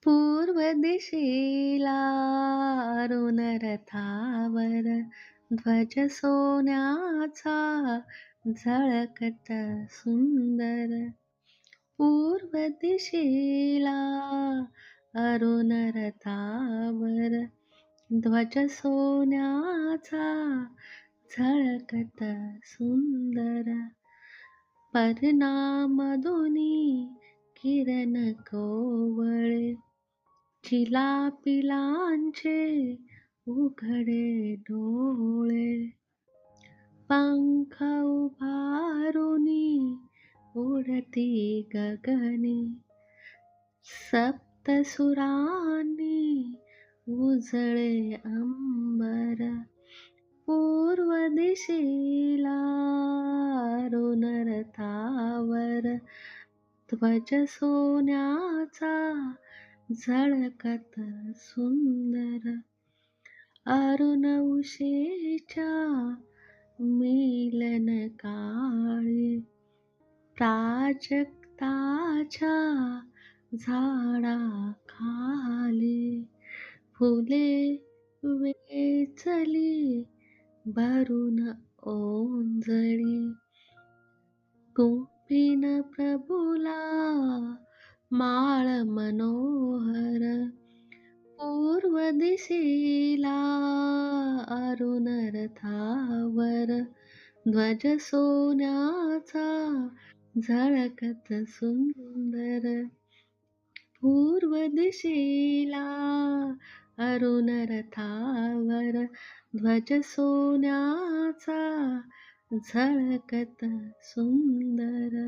पूर्व दिशेला अरुण रथावर ध्वज सोन्याचा झळकत सुंदर. पूर्व दिशेला अरुण रथावर ध्वज सोन्याचा झळकत सुंदर. पर्णामधुनी किरण कोवळे चिलापिलांचे उघडे डोळे. पंख उभारुनी उडती गगनी सप्तसुरांनी उजळे अंबर. पूर्व दिशेला अरुण रथावर ध्वज सोन्याचा झळकत सुंदर. अरुण उशेच्या मिलन काळी प्राजक्ताच्या झाडाखाली फुले वेचली भरून ओंजळी. गुंफीन प्रभुला माळ मनोहर. पूर्व दिशेला अरुण रथावर ध्वज सोन्याचा झळकत सुंदर. पूर्व दिशेला अरुण रथावर ध्वज सोन्याचा झळकत सुंदर.